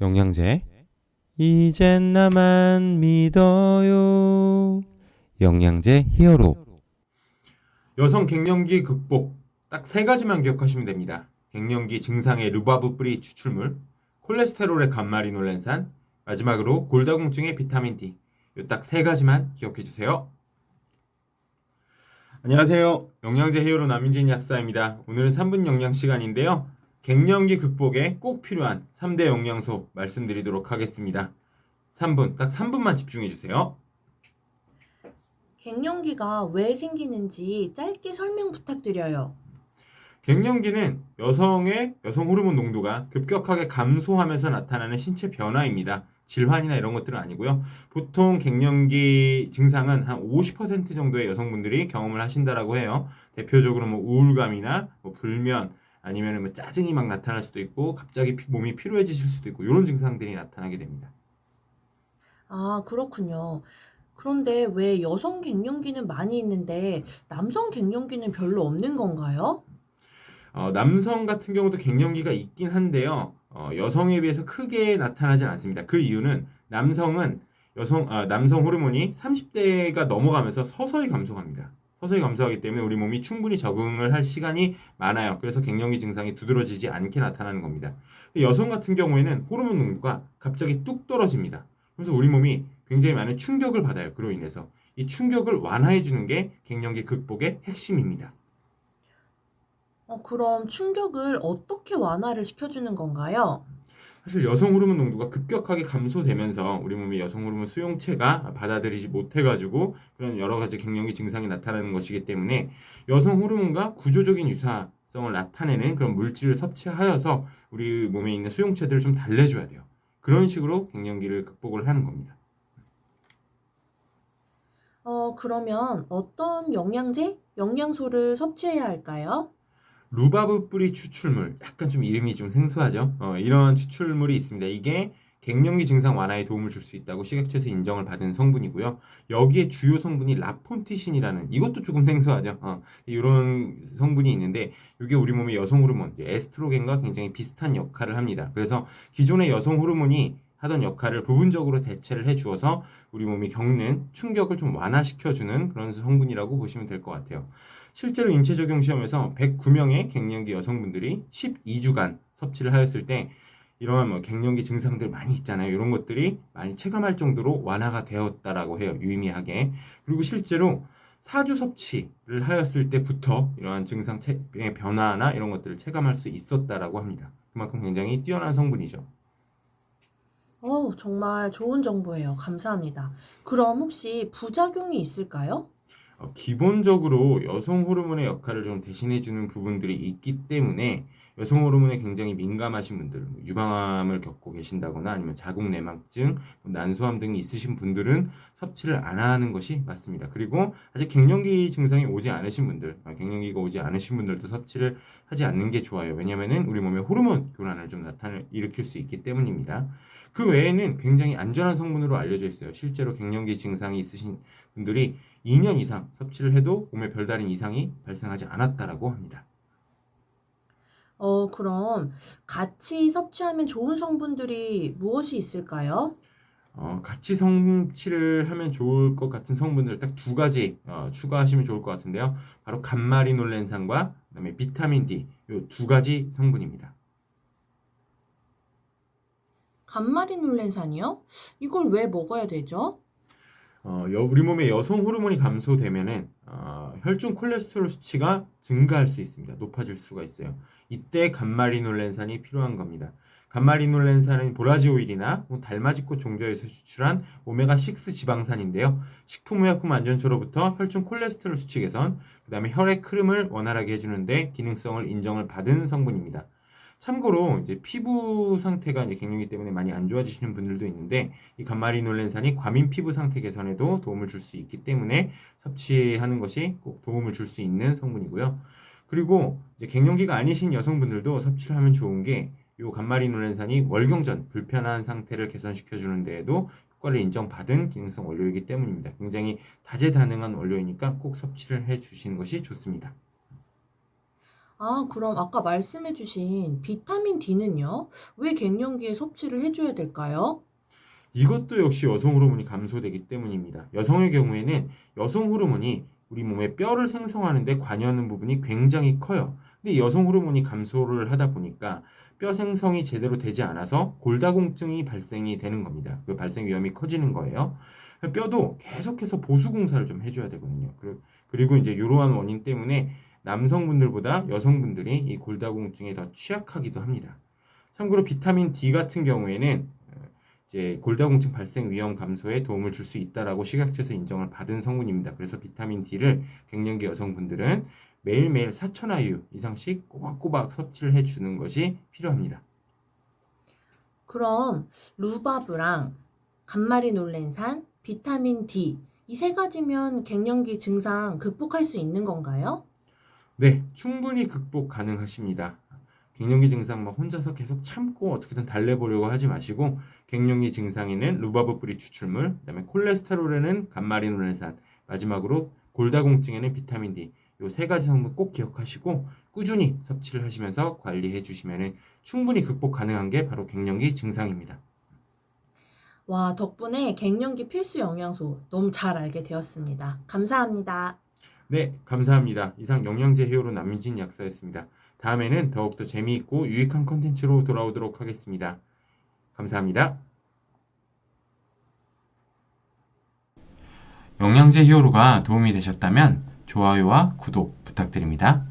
영양제 이젠 나만 믿어요. 영양제 히어로. 여성 갱년기 극복 딱 세 가지만 기억하시면 됩니다. 갱년기 증상의 루바브 뿌리 추출물, 콜레스테롤의 감마리놀렌산, 마지막으로 골다공증의 비타민 D. 요 딱 세 가지만 기억해 주세요. 안녕하세요. 영양제 히어로 남인진 약사입니다. 오늘은 3분 영양 시간인데요. 갱년기 극복에 꼭 필요한 3대 영양소 말씀드리도록 하겠습니다. 3분, 딱 3분만 집중해 주세요. 갱년기가 왜 생기는지 짧게 설명 부탁드려요. 갱년기는 여성의 여성 호르몬 농도가 급격하게 감소하면서 나타나는 신체 변화입니다. 질환이나 이런 것들은 아니고요. 보통 갱년기 증상은 한 50% 정도의 여성분들이 경험을 하신다라고 해요. 대표적으로 뭐 우울감이나 뭐 불면 아니면 뭐 짜증이 막 나타날 수도 있고 갑자기 몸이 피로해지실 수도 있고 이런 증상들이 나타나게 됩니다. 아, 그렇군요. 그런데 왜 여성 갱년기는 많이 있는데 남성 갱년기는 별로 없는 건가요? 남성 같은 경우도 갱년기가 있긴 한데요. 여성에 비해서 크게 나타나진 않습니다. 그 이유는 남성 호르몬이 30대가 넘어가면서 서서히 감소합니다. 서서히 감소하기 때문에 우리 몸이 충분히 적응을 할 시간이 많아요. 그래서 갱년기 증상이 두드러지지 않게 나타나는 겁니다. 여성 같은 경우에는 호르몬 농도가 갑자기 뚝 떨어집니다. 그래서 우리 몸이 굉장히 많은 충격을 받아요. 그로 인해서 이 충격을 완화해 주는 게 갱년기 극복의 핵심입니다. 그럼 충격을 어떻게 완화를 시켜주는 건가요? 사실 여성 호르몬 농도가 급격하게 감소되면서 우리 몸의 여성 호르몬 수용체가 받아들이지 못해가지고 그런 여러 가지 갱년기 증상이 나타나는 것이기 때문에 여성 호르몬과 구조적인 유사성을 나타내는 그런 물질을 섭취하여서 우리 몸에 있는 수용체들을 좀 달래줘야 돼요. 그런 식으로 갱년기를 극복을 하는 겁니다. 그러면 어떤 영양제, 영양소를 섭취해야 할까요? 루바브 뿌리 추출물, 약간 좀 이름이 좀 생소하죠? 이런 추출물이 있습니다. 이게 갱년기 증상 완화에 도움을 줄 수 있다고 식약처에서 인정을 받은 성분이고요. 여기에 주요 성분이 라폰티신이라는, 이것도 조금 생소하죠? 이런 성분이 있는데, 이게 우리 몸의 여성 호르몬, 에스트로겐과 굉장히 비슷한 역할을 합니다. 그래서 기존의 여성 호르몬이 하던 역할을 부분적으로 대체를 해주어서 우리 몸이 겪는 충격을 좀 완화시켜주는 그런 성분이라고 보시면 될 것 같아요. 실제로 인체 적용 시험에서 109명의 갱년기 여성분들이 12주간 섭취를 하였을 때 이러한 뭐 갱년기 증상들 많이 있잖아요. 이런 것들이 많이 체감할 정도로 완화가 되었다라고 해요. 유의미하게. 그리고 실제로 4주 섭취를 하였을 때부터 이러한 증상의 변화나 이런 것들을 체감할 수 있었다라고 합니다. 그만큼 굉장히 뛰어난 성분이죠. 정말 좋은 정보예요. 감사합니다. 그럼 혹시 부작용이 있을까요? 기본적으로 여성 호르몬의 역할을 좀 대신해주는 부분들이 있기 때문에 여성 호르몬에 굉장히 민감하신 분들, 뭐 유방암을 겪고 계신다거나 아니면 자궁 내막증, 뭐 난소암 등이 있으신 분들은 섭취를 안 하는 것이 맞습니다. 그리고 아직 갱년기 증상이 오지 않으신 분들, 갱년기가 오지 않으신 분들도 섭취를 하지 않는 게 좋아요. 왜냐하면 우리 몸에 호르몬 교란을 좀 일으킬 수 있기 때문입니다. 그 외에는 굉장히 안전한 성분으로 알려져 있어요. 실제로 갱년기 증상이 있으신 분들이 2년 이상 섭취를 해도 몸에 별다른 이상이 발생하지 않았다라고 합니다. 그럼 같이 섭취하면 좋은 성분들이 무엇이 있을까요? 같이 섭취를 하면 좋을 것 같은 성분들 딱 두 가지 추가하시면 좋을 것 같은데요. 바로 감마리놀렌산과 그다음에 비타민 D 이 두 가지 성분입니다. 감마리놀렌산이요? 이걸 왜 먹어야 되죠? 우리 몸의 여성 호르몬이 감소되면은 혈중 콜레스테롤 수치가 증가할 수 있습니다. 높아질 수가 있어요. 이때 감마리놀렌산이 필요한 겁니다. 감마리놀렌산은 보라지 오일이나 달맞이꽃 종자에서 추출한 오메가6 지방산인데요. 식품의약품안전처로부터 혈중 콜레스테롤 수치 개선, 그다음에 혈액 흐름을 원활하게 해주는데 기능성을 인정을 받은 성분입니다. 참고로 이제 피부 상태가 이제 갱년기 때문에 많이 안 좋아지시는 분들도 있는데 이 감마리놀렌산이 과민 피부 상태 개선에도 도움을 줄 수 있기 때문에 섭취하는 것이 꼭 도움을 줄 수 있는 성분이고요. 그리고 이제 갱년기가 아니신 여성분들도 섭취를 하면 좋은 게 이 감마리놀렌산이 월경 전 불편한 상태를 개선시켜 주는 데에도 효과를 인정받은 기능성 원료이기 때문입니다. 굉장히 다재다능한 원료이니까 꼭 섭취를 해 주시는 것이 좋습니다. 아, 그럼 아까 말씀해주신 비타민 D는요? 왜 갱년기에 섭취를 해줘야 될까요? 이것도 역시 여성 호르몬이 감소되기 때문입니다. 여성의 경우에는 여성 호르몬이 우리 몸에 뼈를 생성하는 데 관여하는 부분이 굉장히 커요. 근데 이 여성 호르몬이 감소를 하다 보니까 뼈 생성이 제대로 되지 않아서 골다공증이 발생이 되는 겁니다. 그 발생 위험이 커지는 거예요. 뼈도 계속해서 보수 공사를 좀 해줘야 되거든요. 그리고 이제 이러한 원인 때문에 남성분들보다 여성분들이 이 골다공증에 더 취약하기도 합니다. 참고로 비타민 D 같은 경우에는 이제 골다공증 발생 위험 감소에 도움을 줄 수 있다라고 식약처에서 인정을 받은 성분입니다. 그래서 비타민 D를 갱년기 여성분들은 매일매일 4,000IU 이상씩 꼬박꼬박 섭취를 해주는 것이 필요합니다. 그럼 루바브랑 감마리놀렌산, 비타민 D 이 세 가지면 갱년기 증상 극복할 수 있는 건가요? 네, 충분히 극복 가능하십니다. 갱년기 증상 막 혼자서 계속 참고 어떻게든 달래보려고 하지 마시고 갱년기 증상에는 루바브 뿌리 추출물, 그다음에 콜레스테롤에는 감마리노렌산, 마지막으로 골다공증에는 비타민 D 요 세 가지 성분 꼭 기억하시고 꾸준히 섭취를 하시면서 관리해 주시면 충분히 극복 가능한 게 바로 갱년기 증상입니다. 와, 덕분에 갱년기 필수 영양소 너무 잘 알게 되었습니다. 감사합니다. 네, 감사합니다. 이상 영양제 히어로 남윤진 약사였습니다. 다음에는 더욱더 재미있고 유익한 컨텐츠로 돌아오도록 하겠습니다. 감사합니다. 영양제 히어로가 도움이 되셨다면 좋아요와 구독 부탁드립니다.